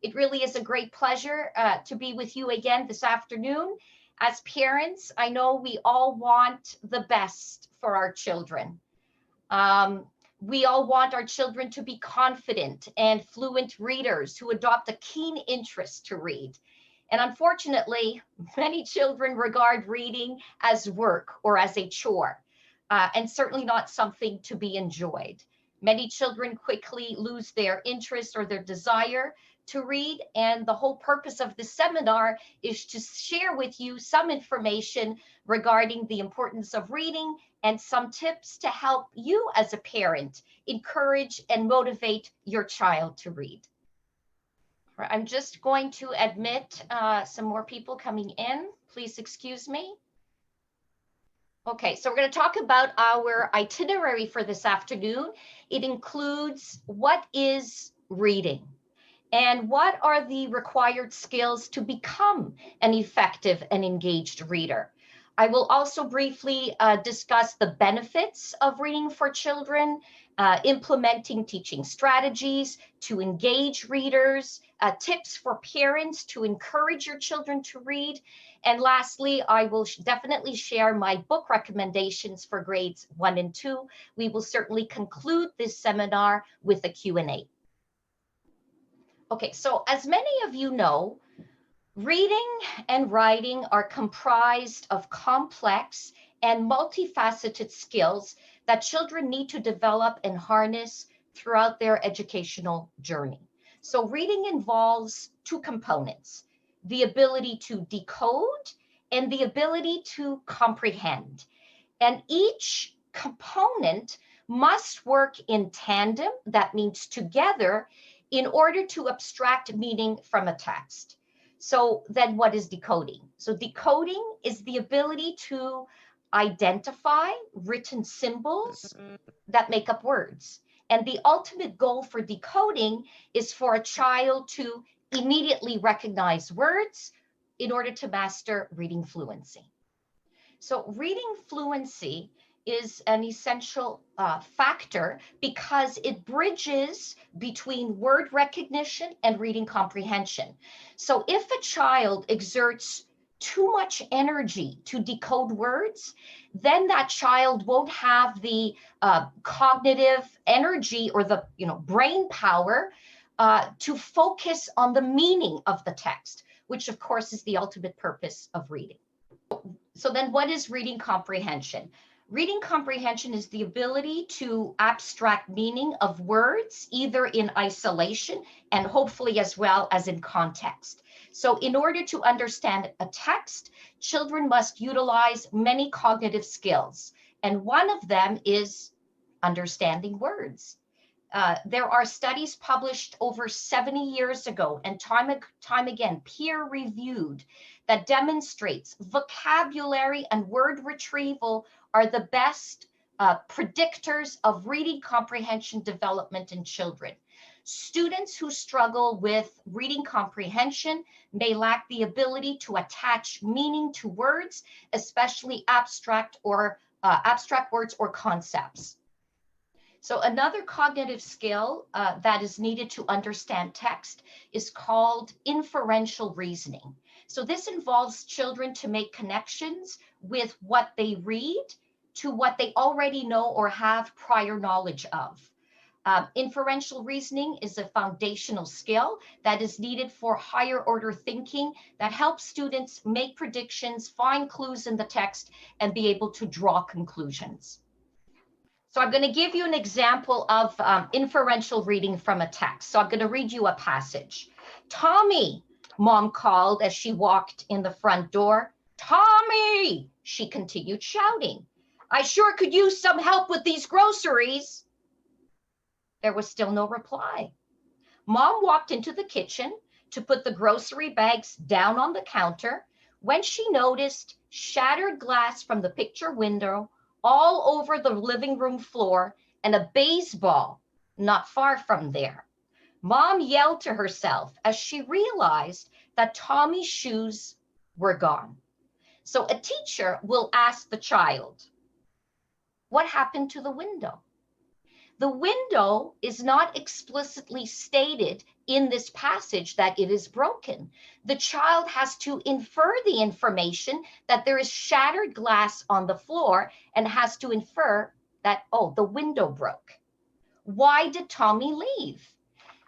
It really is a great pleasure to be with you again this afternoon. As parents, I know we all want the best for our children. Um, we all want our children to be confident and fluent readers who adopt a keen interest to read. And unfortunately, many children regard reading as work or as a chore, and certainly not something to be enjoyed. Many children quickly lose their interest or their desire to read. And the whole purpose of this seminar is to share with you some information regarding the importance of reading and some tips to help you as a parent encourage and motivate your child to read. I'm just going to admit some more people coming in. Please excuse me. Okay, so we're going to talk about our itinerary for this afternoon. It includes what is reading and what are the required skills to become an effective and engaged reader. I will also briefly discuss the benefits of reading for children, implementing teaching strategies to engage readers, tips for parents to encourage your children to read. And lastly, I will definitely share my book recommendations for grades 1 and 2. We will certainly conclude this seminar with a Q&A. Okay, so as many of you know, reading and writing are comprised of complex and multifaceted skills that children need to develop and harness throughout their educational journey. So reading involves two components, the ability to decode and the ability to comprehend. And each component must work in tandem, that means together, in order to abstract meaning from a text. So then what is decoding? So decoding is the ability to identify written symbols that make up words. And the ultimate goal for decoding is for a child to immediately recognize words in order to master reading fluency. So reading fluency is an essential factor because it bridges between word recognition and reading comprehension. So if a child exerts too much energy to decode words, then that child won't have the cognitive energy or the brain power to focus on the meaning of the text, which of course is the ultimate purpose of reading. So then what is reading comprehension? Reading comprehension is the ability to abstract meaning of words, either in isolation and hopefully as well as in context. So in order to understand a text, children must utilize many cognitive skills. And one of them is understanding words. There are studies published over 70 years ago and time again peer-reviewed that demonstrates vocabulary and word retrieval are the best predictors of reading comprehension development in children. Students who struggle with reading comprehension may lack the ability to attach meaning to words, especially abstract words or concepts. So another cognitive skill that is needed to understand text is called inferential reasoning. So this involves children to make connections with what they read to what they already know or have prior knowledge of. Inferential reasoning is a foundational skill that is needed for higher order thinking that helps students make predictions, find clues in the text, and be able to draw conclusions. So I'm going to give you an example of inferential reading from a text. So I'm going to read you a passage. Tommy, Mom called as she walked in the front door. Tommy, she continued shouting. I sure could use some help with these groceries. There was still no reply. Mom walked into the kitchen to put the grocery bags down on the counter when she noticed shattered glass from the picture window all over the living room floor and a baseball not far from there. Mom yelled to herself as she realized that Tommy's shoes were gone. So a teacher will ask the child, what happened to the window? The window is not explicitly stated in this passage that it is broken. The child has to infer the information that there is shattered glass on the floor and has to infer that, oh, the window broke. Why did Tommy leave?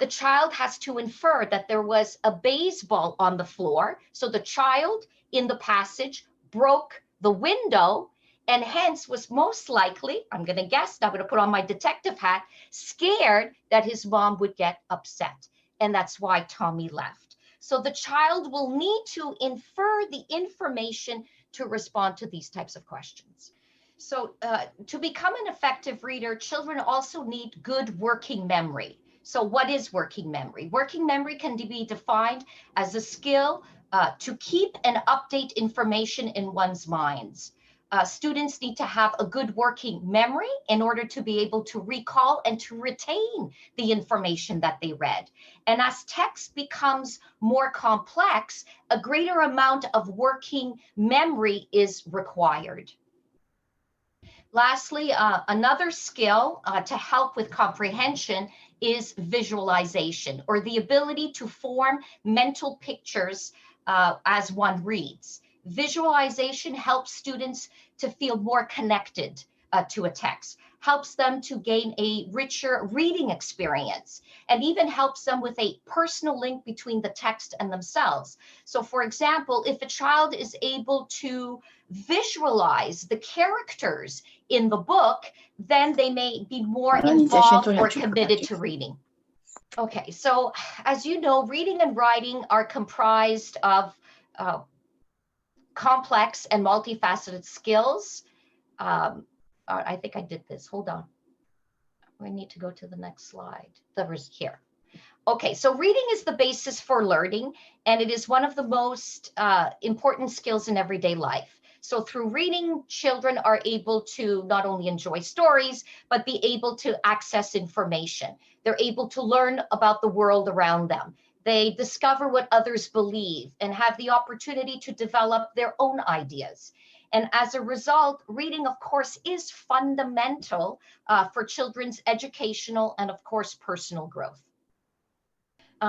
The child has to infer that there was a baseball on the floor. So the child in the passage broke the window and hence was most likely, I'm going to guess, I'm going to put on my detective hat, scared that his mom would get upset. And that's why Tommy left. So the child will need to infer the information to respond to these types of questions. So to become an effective reader, children also need good working memory. So what is working memory? Working memory can be defined as a skill to keep and update information in one's minds. Students need to have a good working memory in order to be able to recall and to retain the information that they read. And as text becomes more complex, a greater amount of working memory is required. Lastly, another skill to help with comprehension is visualization, or the ability to form mental pictures as one reads. Visualization helps students to feel more connected to a text, helps them to gain a richer reading experience, and even helps them with a personal link between the text and themselves. So for example, if a child is able to visualize the characters in the book, then they may be more involved or committed to reading. Okay, so as you know, reading and writing are comprised of complex and multifaceted skills. I think I did this. Hold on. We need to go to the next slide. That was here. Okay, so reading is the basis for learning, and it is one of the most important skills in everyday life. So through reading, children are able to not only enjoy stories, but be able to access information. They're able to learn about the world around them. They discover what others believe and have the opportunity to develop their own ideas. And as a result, reading, of course, is fundamental for children's educational and, of course, personal growth.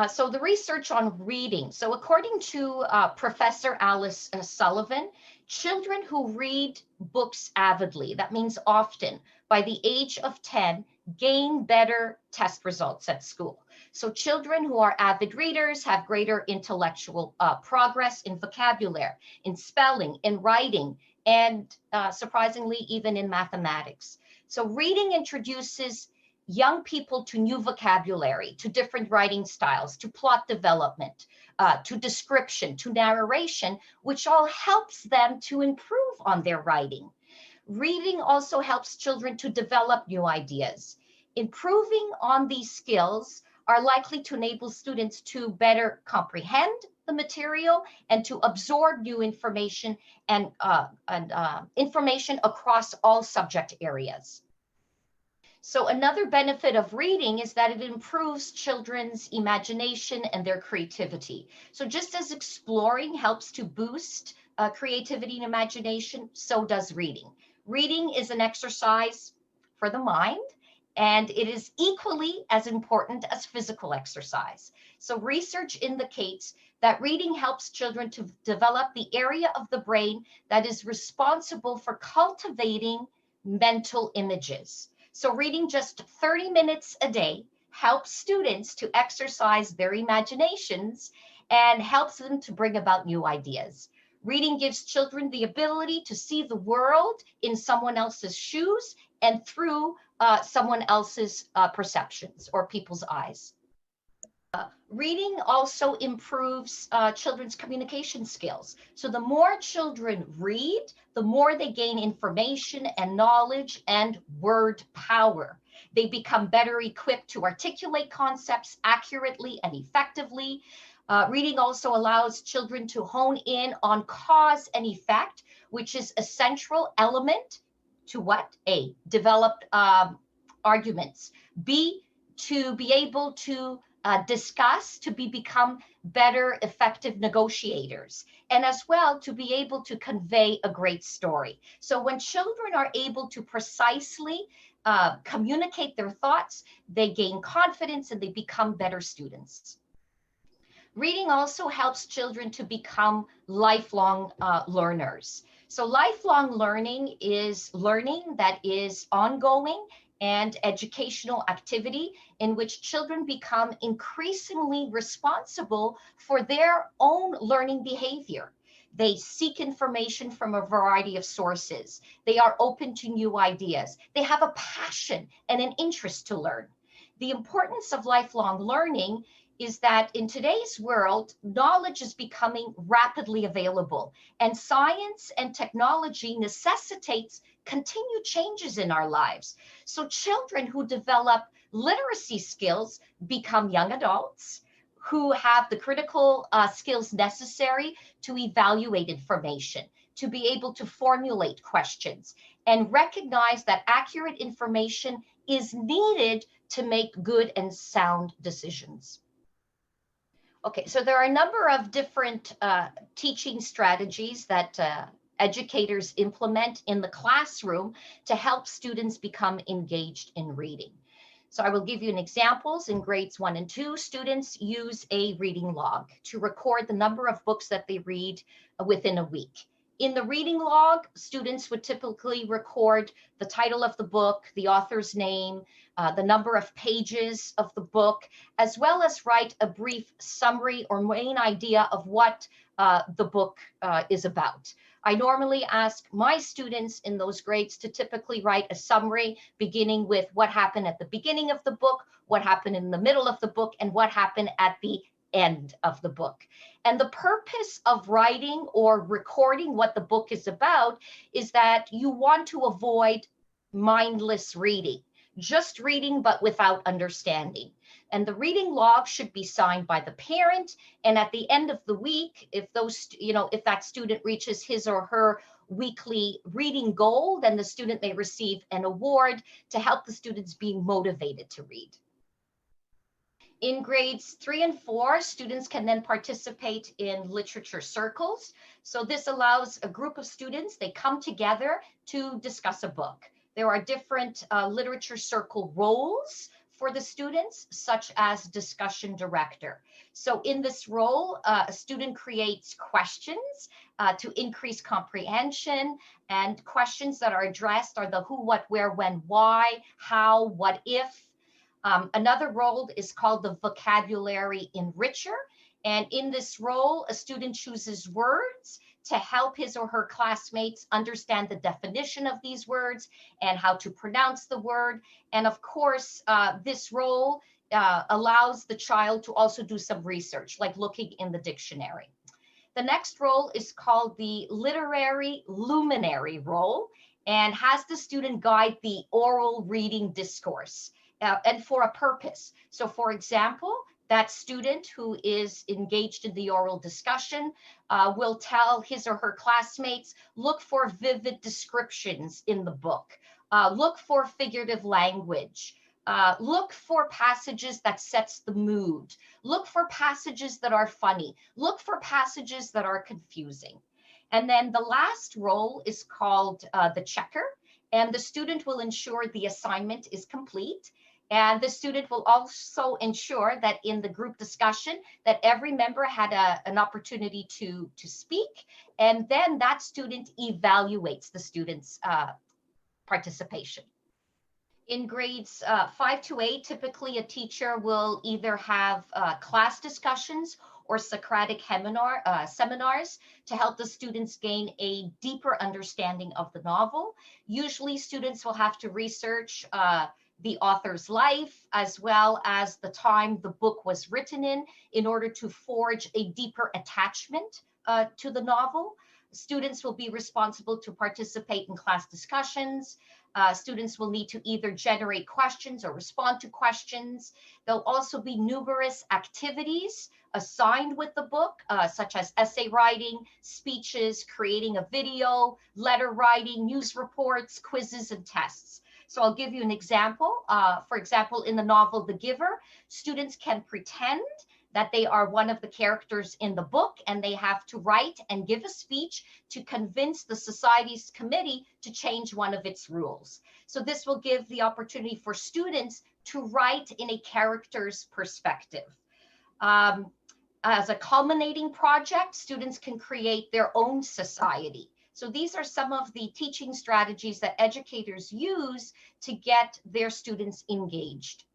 So the research on reading. So according to Professor Alice Sullivan, children who read books avidly, that means often, by the age of 10, gain better test results at school. So children who are avid readers have greater intellectual progress in vocabulary, in spelling, in writing, and surprisingly, even in mathematics. So reading introduces young people to new vocabulary, to different writing styles, to plot development, to description, to narration, which all helps them to improve on their writing. Reading also helps children to develop new ideas. Improving on these skills are likely to enable students to better comprehend the material and to absorb new information and information across all subject areas. So another benefit of reading is that it improves children's imagination and their creativity. So just as exploring helps to boost creativity and imagination, so does reading. Reading is an exercise for the mind, and it is equally as important as physical exercise. So research indicates that reading helps children to develop the area of the brain that is responsible for cultivating mental images. So reading just 30 minutes a day helps students to exercise their imaginations and helps them to bring about new ideas. Reading gives children the ability to see the world in someone else's shoes and through someone else's perceptions or people's eyes. Reading also improves children's communication skills. So the more children read, the more they gain information and knowledge and word power. They become better equipped to articulate concepts accurately and effectively. Reading also allows children to hone in on cause and effect, which is a central element to what? A, developed arguments. B, to be able to discuss, to become better, effective negotiators, and as well to be able to convey a great story. So when children are able to precisely communicate their thoughts, they gain confidence, and they become better students. Reading also helps children to become lifelong learners. So lifelong learning is learning that is ongoing and educational activity in which children become increasingly responsible for their own learning behavior. They seek information from a variety of sources. They are open to new ideas. They have a passion and an interest to learn. The importance of lifelong learning is that in today's world, knowledge is becoming rapidly available, and science and technology necessitates continued changes in our lives. So children who develop literacy skills become young adults who have the critical skills necessary to evaluate information, to be able to formulate questions, and recognize that accurate information is needed to make good and sound decisions. Okay, so there are a number of different teaching strategies that educators implement in the classroom to help students become engaged in reading. So I will give you an examples. In grades 1 and 2, students use a reading log to record the number of books that they read within a week. In the reading log, students would typically record the title of the book, the author's name, the number of pages of the book, as well as write a brief summary or main idea of what the book is about. I normally ask my students in those grades to typically write a summary beginning with what happened at the beginning of the book, what happened in the middle of the book, and what happened at the end of the book. And the purpose of writing or recording what the book is about is that you want to avoid mindless reading, just reading but without understanding. And the reading log should be signed by the parent. And at the end of the week, if that student reaches his or her weekly reading goal, then the student may receive an award to help the students be motivated to read. In grades 3 and 4, students can then participate in literature circles. So this allows a group of students, they come together to discuss a book. There are different literature circle roles for the students, such as discussion director. So in this role, a student creates questions to increase comprehension, and questions that are addressed are the who, what, where, when, why, how, what if. Another role is called the vocabulary enricher. And in this role, a student chooses words to help his or her classmates understand the definition of these words and how to pronounce the word. And of course, this role allows the child to also do some research, like looking in the dictionary. The next role is called the literary luminary role and has the student guide the oral reading discourse. And for a purpose. So for example, that student who is engaged in the oral discussion will tell his or her classmates, look for vivid descriptions in the book, look for figurative language, look for passages that sets the mood, look for passages that are funny, look for passages that are confusing. And then the last role is called the checker, and the student will ensure the assignment is complete. And the student will also ensure that in the group discussion that every member had an opportunity to speak, and then that student evaluates the student's participation. In grades 5 to 8, typically a teacher will either have class discussions or Socratic seminars to help the students gain a deeper understanding of the novel. Usually students will have to research the author's life, as well as the time the book was written in order to forge a deeper attachment to the novel. Students will be responsible to participate in class discussions. Students will need to either generate questions or respond to questions. There'll also be numerous activities assigned with the book, such as essay writing, speeches, creating a video, letter writing, news reports, quizzes, and tests. So I'll give you an example. For example, in the novel The Giver, students can pretend that they are one of the characters in the book, and they have to write and give a speech to convince the society's committee to change one of its rules. So this will give the opportunity for students to write in a character's perspective. As a culminating project, students can create their own society. So these are some of the teaching strategies that educators use to get their students engaged.